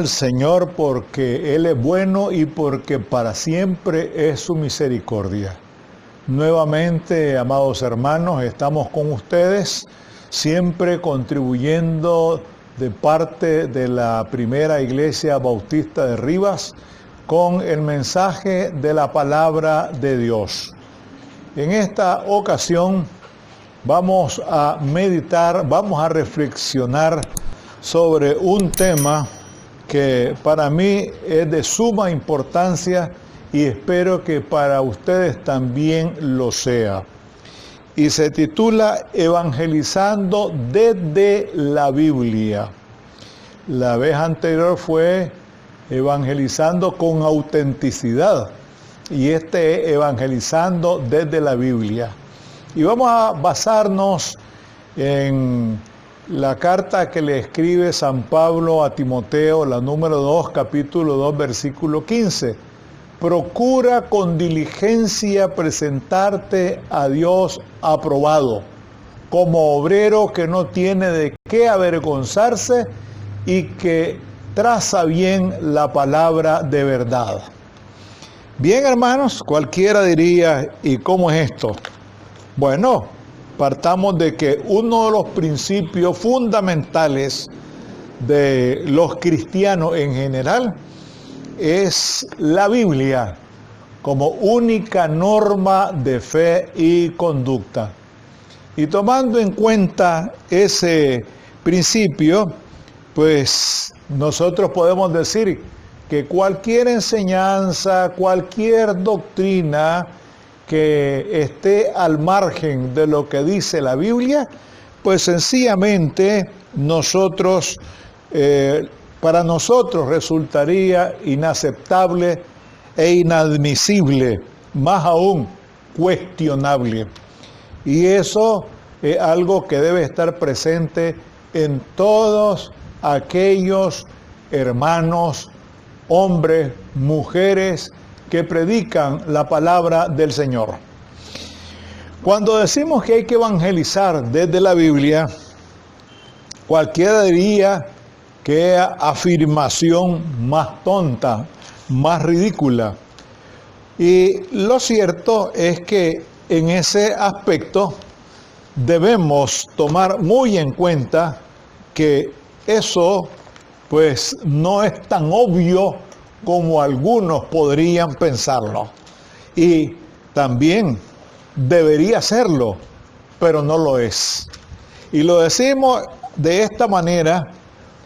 al Señor porque Él es bueno y porque para siempre es su misericordia. Nuevamente, amados hermanos, estamos con ustedes, siempre contribuyendo de parte de la Primera Iglesia Bautista de Rivas con el mensaje de la palabra de Dios. En esta ocasión vamos a meditar, vamos a reflexionar sobre un tema que para mí es de suma importancia y espero que para ustedes también lo sea. Y se titula Evangelizando desde la Biblia. La vez anterior fue Evangelizando con autenticidad y este es Evangelizando desde la Biblia. Y vamos a basarnos en la carta que le escribe San Pablo a Timoteo, la número 2, capítulo 2, versículo 15. Procura con diligencia presentarte a Dios aprobado, como obrero que no tiene de qué avergonzarse y que traza bien la palabra de verdad. Bien, hermanos, cualquiera diría, ¿y cómo es esto? Bueno, partamos de que uno de los principios fundamentales de los cristianos en general es la Biblia como única norma de fe y conducta. Y tomando en cuenta ese principio, pues nosotros podemos decir que cualquier enseñanza, cualquier doctrina que esté al margen de lo que dice la Biblia, pues sencillamente para nosotros resultaría inaceptable e inadmisible, más aún cuestionable. Y eso es algo que debe estar presente en todos aquellos hermanos, hombres, mujeres que predican la palabra del Señor. Cuando decimos que hay que evangelizar desde la Biblia, cualquiera diría que es afirmación más tonta, más ridícula. Y lo cierto es que en ese aspecto debemos tomar muy en cuenta que eso pues no es tan obvio como algunos podrían pensarlo. Y también debería serlo, pero no lo es. Y lo decimos de esta manera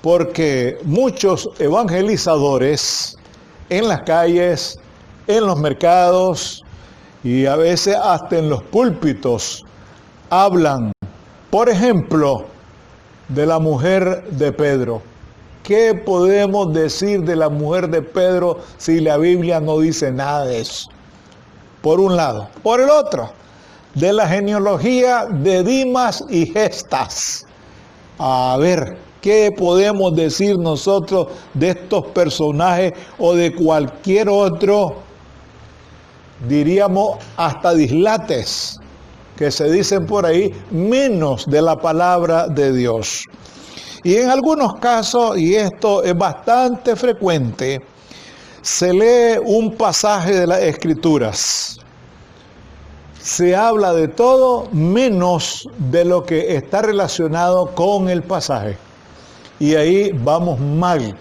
porque muchos evangelizadores en las calles, en los mercados y a veces hasta en los púlpitos hablan, por ejemplo, de la mujer de Pedro. ¿Qué podemos decir de la mujer de Pedro si la Biblia no dice nada de eso? Por un lado. Por el otro, de la genealogía de Dimas y Gestas. A ver, ¿qué podemos decir nosotros de estos personajes o de cualquier otro, diríamos hasta dislates, que se dicen por ahí, menos de la palabra de Dios? Y en algunos casos, y esto es bastante frecuente, se lee un pasaje de las Escrituras. Se habla de todo menos de lo que está relacionado con el pasaje. Y ahí vamos mal,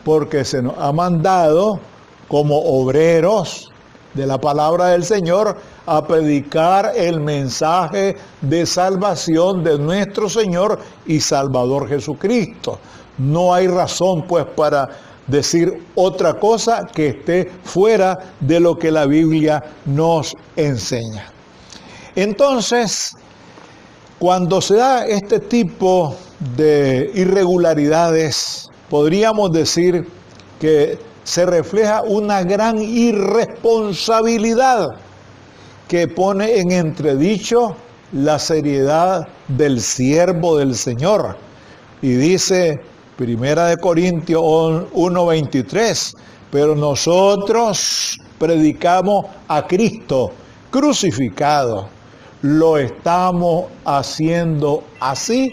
porque se nos ha mandado como obreros de la palabra del Señor a predicar el mensaje de salvación de nuestro Señor y Salvador Jesucristo. No hay razón pues para decir otra cosa que esté fuera de lo que la Biblia nos enseña. Entonces, cuando se da este tipo de irregularidades, podríamos decir que se refleja una gran irresponsabilidad que pone en entredicho la seriedad del siervo del Señor. Y dice 1 Corintios 1:23, pero nosotros predicamos a Cristo crucificado. ¿Lo estamos haciendo así?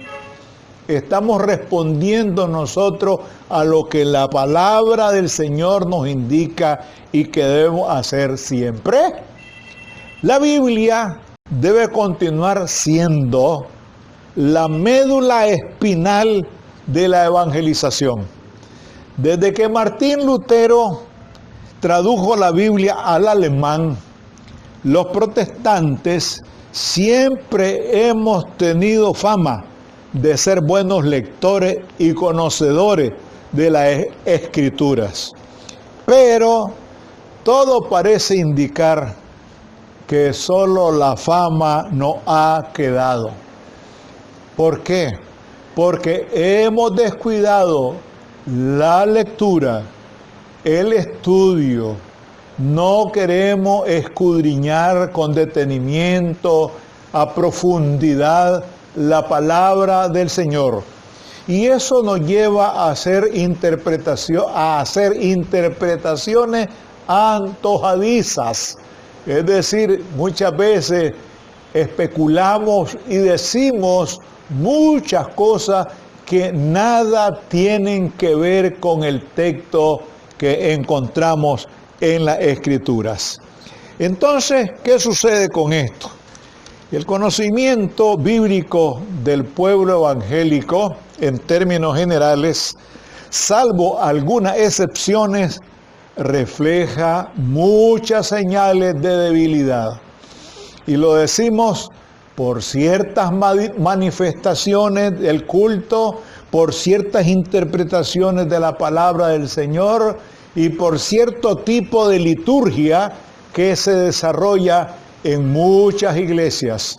estamos respondiendo nosotros a lo que la palabra del Señor nos indica y que debemos hacer siempre? La Biblia debe continuar siendo la médula espinal de la evangelización. Desde que Martín Lutero tradujo la Biblia al alemán, los protestantes siempre hemos tenido fama de ser buenos lectores y conocedores de las Escrituras. Pero todo parece indicar que solo la fama nos ha quedado. ¿Por qué? Porque hemos descuidado la lectura, el estudio. No queremos escudriñar con detenimiento, a profundidad, la palabra del Señor. Y eso nos lleva a hacer interpretaciones antojadizas. Es decir, muchas veces especulamos y decimos muchas cosas que nada tienen que ver con el texto que encontramos en las Escrituras. Entonces, ¿qué sucede con esto? El conocimiento bíblico del pueblo evangélico, en términos generales, salvo algunas excepciones, refleja muchas señales de debilidad. Y lo decimos por ciertas manifestaciones del culto, por ciertas interpretaciones de la palabra del Señor y por cierto tipo de liturgia que se desarrolla en muchas iglesias.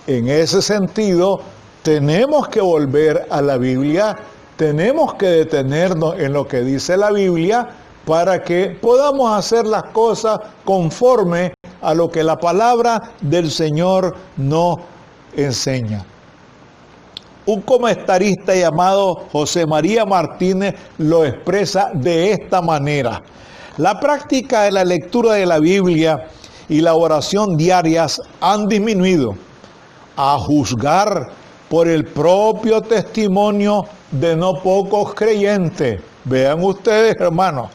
En ese sentido, tenemos que volver a la Biblia, tenemos que detenernos en lo que dice la Biblia para que podamos hacer las cosas conforme a lo que la palabra del Señor nos enseña. Un comentarista llamado José María Martínez lo expresa de esta manera: la práctica de la lectura de la Biblia y la oración diarias han disminuido, a juzgar por el propio testimonio de no pocos creyentes. Vean ustedes, hermanos,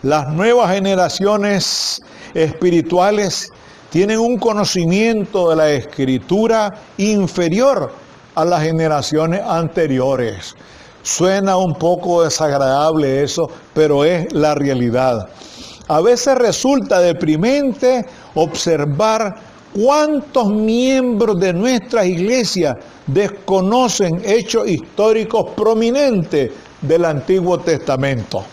las nuevas generaciones espirituales tienen un conocimiento de la Escritura inferior a las generaciones anteriores. Suena un poco desagradable eso, pero es la realidad. A veces resulta deprimente observar cuántos miembros de nuestras iglesias desconocen hechos históricos prominentes del Antiguo Testamento.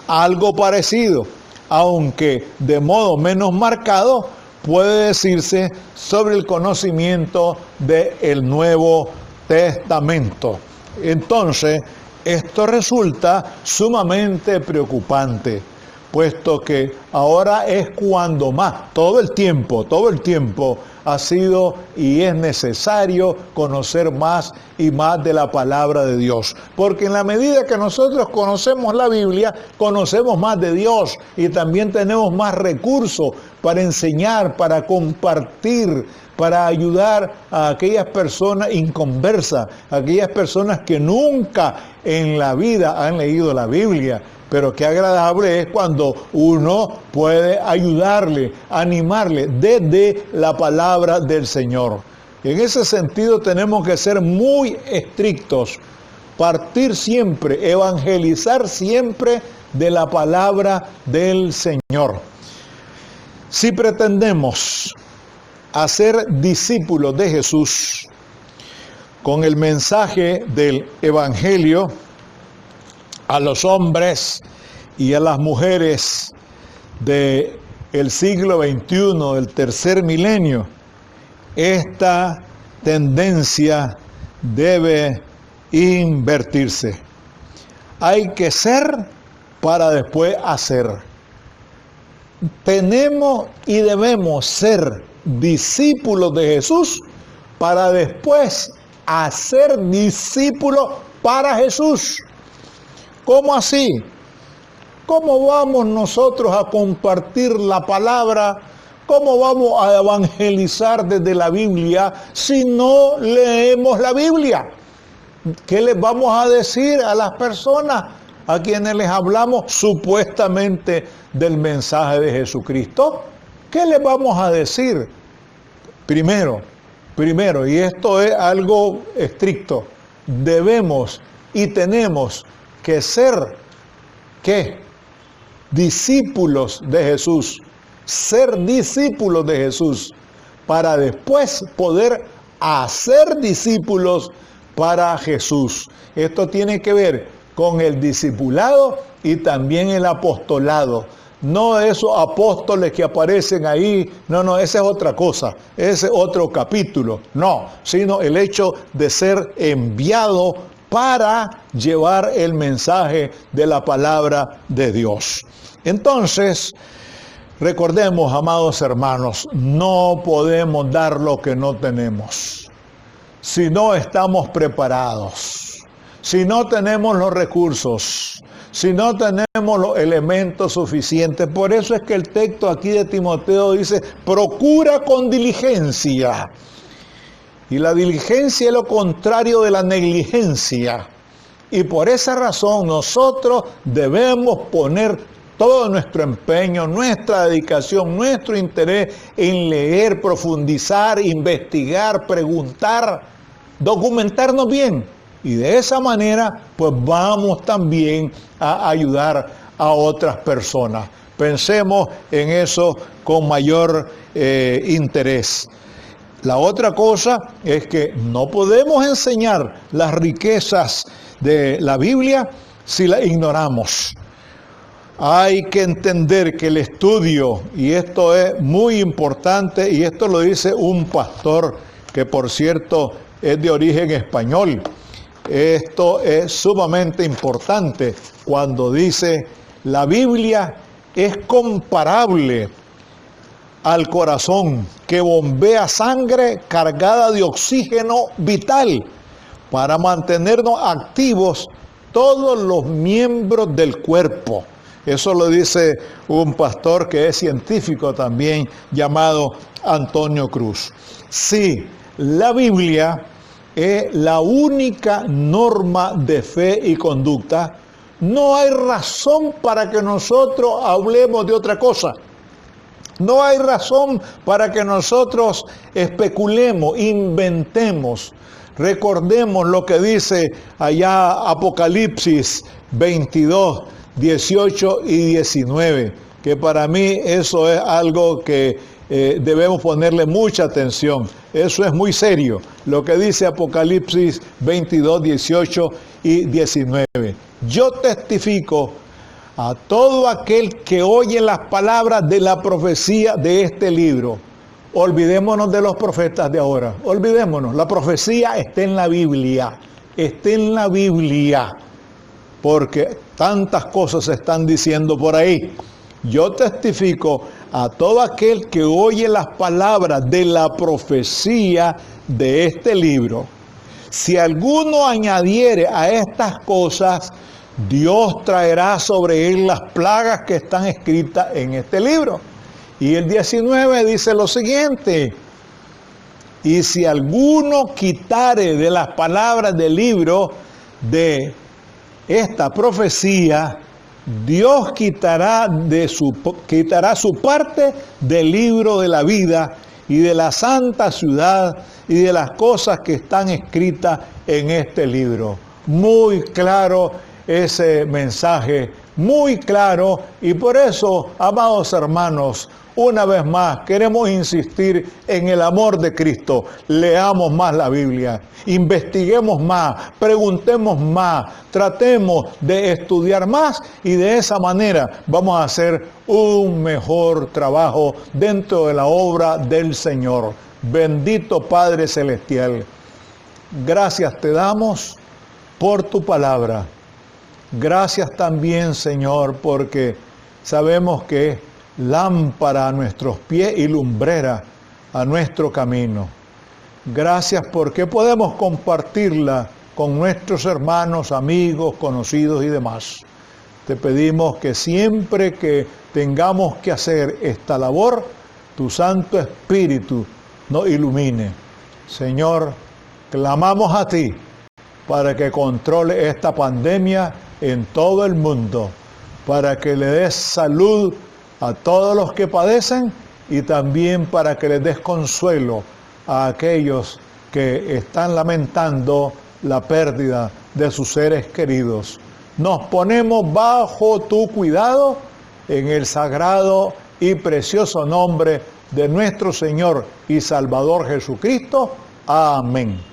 Algo parecido, aunque de modo menos marcado, puede decirse sobre el conocimiento del Nuevo Testamento. Entonces, esto resulta sumamente preocupante, puesto que ahora es cuando más, todo el tiempo ha sido y es necesario conocer más y más de la palabra de Dios. Porque en la medida que nosotros conocemos la Biblia, conocemos más de Dios y también tenemos más recursos para enseñar, para compartir, para ayudar a aquellas personas inconversas, aquellas personas que nunca en la vida han leído la Biblia. Pero qué agradable es cuando uno puede ayudarle, animarle desde la palabra del Señor. En ese sentido tenemos que ser muy estrictos, partir siempre, evangelizar siempre de la palabra del Señor. Si pretendemos hacer discípulos de Jesús con el mensaje del Evangelio a los hombres y a las mujeres del siglo XXI, del tercer milenio, esta tendencia debe invertirse. Hay que ser para después hacer. Tenemos y debemos ser discípulos de Jesús para después hacer discípulos para Jesús. ¿Cómo así? ¿Cómo vamos nosotros a compartir la palabra? ¿Cómo vamos a evangelizar desde la Biblia si no leemos la Biblia? ¿Qué les vamos a decir a las personas a quienes les hablamos supuestamente del mensaje de Jesucristo? ¿Qué les vamos a decir? Primero, y esto es algo estricto, debemos y tenemos que ser, ¿qué? Discípulos de Jesús. Ser discípulos de Jesús para después poder hacer discípulos para Jesús. Esto tiene que ver con el discipulado y también el apostolado. No esos apóstoles que aparecen ahí, no, esa es otra cosa, ese es otro capítulo, no, sino el hecho de ser enviado para llevar el mensaje de la palabra de Dios. Entonces, recordemos, amados hermanos, no podemos dar lo que no tenemos. Si no estamos preparados, si no tenemos los recursos, si no tenemos los elementos suficientes. Por eso es que el texto aquí de Timoteo dice, procura con diligencia. Y la diligencia es lo contrario de la negligencia. Y por esa razón nosotros debemos poner todo nuestro empeño, nuestra dedicación, nuestro interés en leer, profundizar, investigar, preguntar, documentarnos bien. Y de esa manera, pues vamos también a ayudar a otras personas. Pensemos en eso con mayor interés. La otra cosa es que no podemos enseñar las riquezas de la Biblia si las ignoramos. Hay que entender que el estudio, y esto es muy importante, y esto lo dice un pastor que por cierto es de origen español. Esto es sumamente importante cuando dice la Biblia es comparable al corazón que bombea sangre cargada de oxígeno vital para mantenernos activos todos los miembros del cuerpo. Eso lo dice un pastor que es científico también llamado Antonio Cruz. Sí, la Biblia es la única norma de fe y conducta. No hay razón para que nosotros hablemos de otra cosa. No hay razón para que nosotros especulemos, inventemos. Recordemos lo que dice allá Apocalipsis 22, 18 y 19, que para mí eso es algo que debemos ponerle mucha atención. Eso es muy serio, lo que dice Apocalipsis 22, 18 y 19. Yo testifico a todo aquel que oye las palabras de la profecía de este libro. Olvidémonos de los profetas de ahora, olvidémonos, la profecía está en la Biblia, porque tantas cosas se están diciendo por ahí. Yo testifico a todo aquel que oye las palabras de la profecía de este libro. Si alguno añadiere a estas cosas, Dios traerá sobre él las plagas que están escritas en este libro. Y el 19 dice lo siguiente: y si alguno quitare de las palabras del libro de esta profecía, Dios quitará su parte del libro de la vida y de la santa ciudad y de las cosas que están escritas en este libro. Muy claro ese mensaje, muy claro, y por eso, amados hermanos, una vez más queremos insistir en el amor de Cristo. Leamos más la Biblia, investiguemos más, preguntemos más, tratemos de estudiar más, y de esa manera vamos a hacer un mejor trabajo dentro de la obra del Señor. Bendito Padre Celestial, gracias te damos por tu palabra. Gracias también, Señor, porque sabemos que es lámpara a nuestros pies y lumbrera a nuestro camino. Gracias porque podemos compartirla con nuestros hermanos, amigos, conocidos y demás. Te pedimos que siempre que tengamos que hacer esta labor, tu Santo Espíritu nos ilumine. Señor, clamamos a ti para que controle esta pandemia en todo el mundo, para que le des salud a todos los que padecen y también para que les des consuelo a aquellos que están lamentando la pérdida de sus seres queridos. Nos ponemos bajo tu cuidado en el sagrado y precioso nombre de nuestro Señor y Salvador Jesucristo. Amén.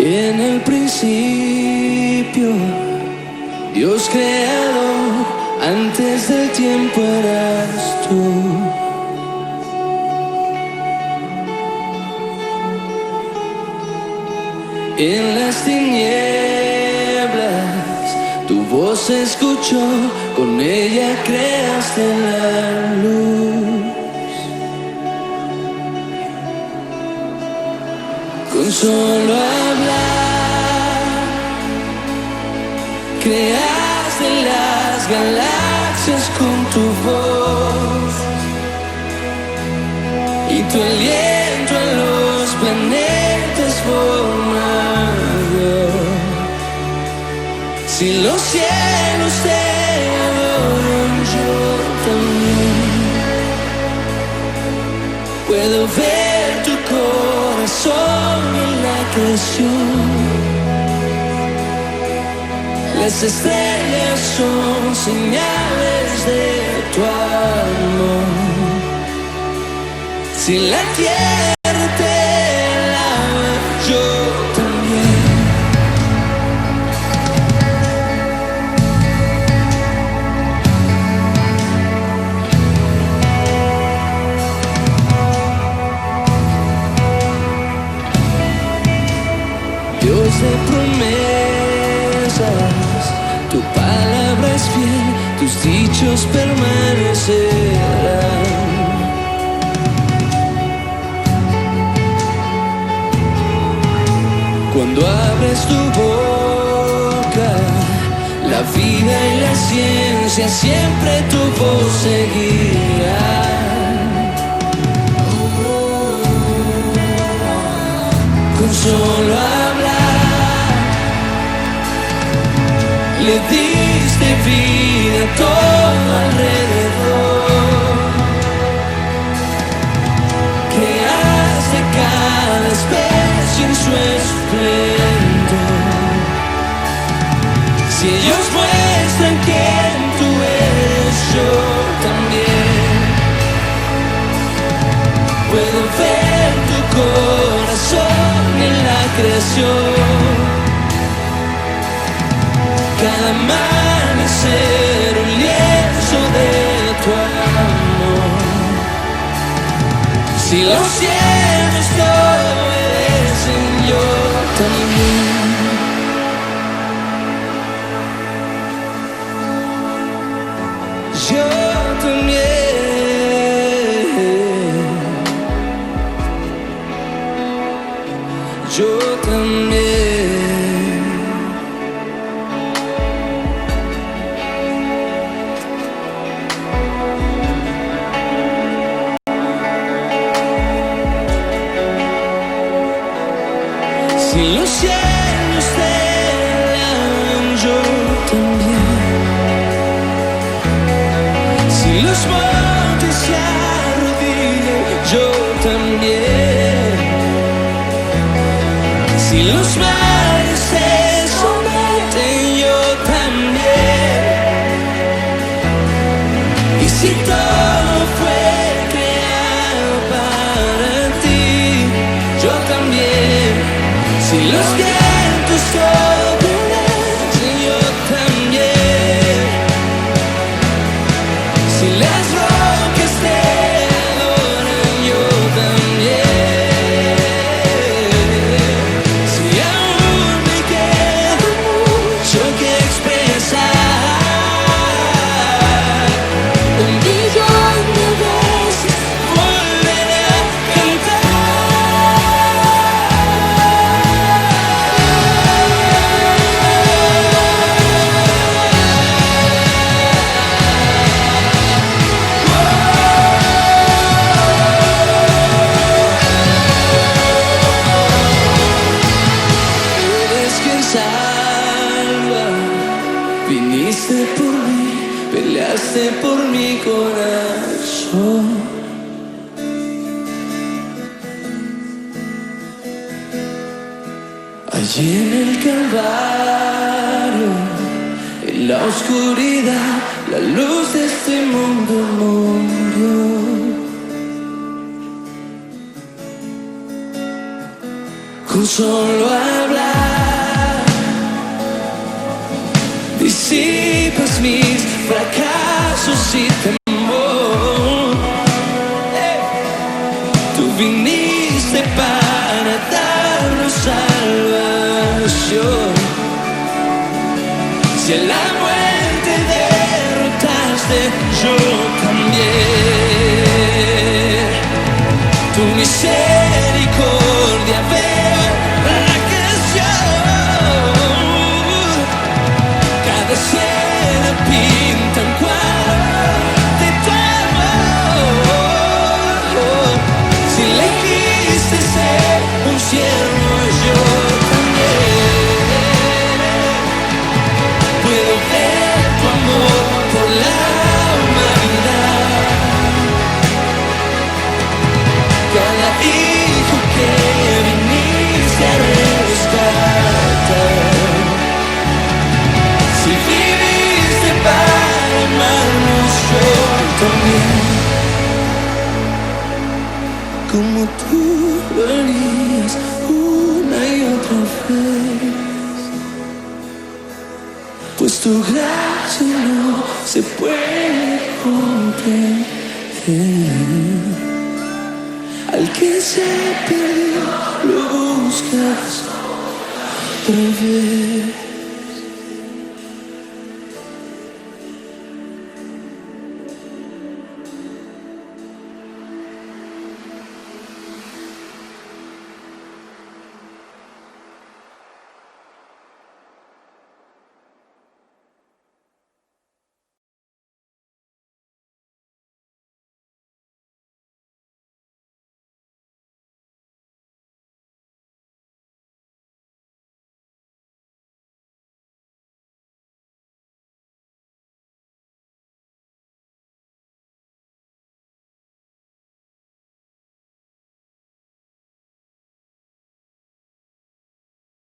En el principio, Dios creador, antes del tiempo eras tú. En las tinieblas, tu voz se escuchó, con ella creaste la luz. Con solo hablar, creaste las galaxias con tu voz, y tu aliento a los planetas formado. Si los cielos te adoran, yo también puedo ver tu corazón en la creación. Las estrellas son señales de tu amor. Si la tierra te alaba, yo también. Dios de promesas, tu palabra es fiel, tus dichos permanecerán. Cuando abres tu boca, la vida y la ciencia siempre tu voz seguirán. Con solo hablar, le diste vida a todo alrededor. Creaste cada especie en su esplendor. Si ellos muestran quién tú eres, yo también puedo ver tu corazón en la creación. Cada amanecer un lienzo de tu amor. Si los cielos te obedecen, yo también. Yo también. Yo también. Si los cielos te alaban, yo también. Si los montes se arrodillan, yo también. Si los mares se someten, yo también. Y si todo fue creado para ti, yo también. Si los vientos obedecen, yo también. Si las rocas te adoran, yo también. Si aún me queda mucho que expresar, un millón de veces volveré a cantar. pagaste por mi corazón. Allí en el Calvario, en la oscuridad, la luz de este mundo murió. Con solo hablar disipas mis fracasos y temor. Tú viniste para darnos salvación. Si en la muerte derrotaste, yo también. Tu misericordia veo la canción. Cada escena pinta un cuadro de tu amor. Si elegiste ser un siervo, yo también. Puedo ver tu amor por la humanidad. Cada hijo que viniste a rescatar. Si viviste para amarnos, yo también. Como tú lo harías una y otra vez. Pues tu gracia no se puede comprender. Al que se perdió lo buscas otra vez.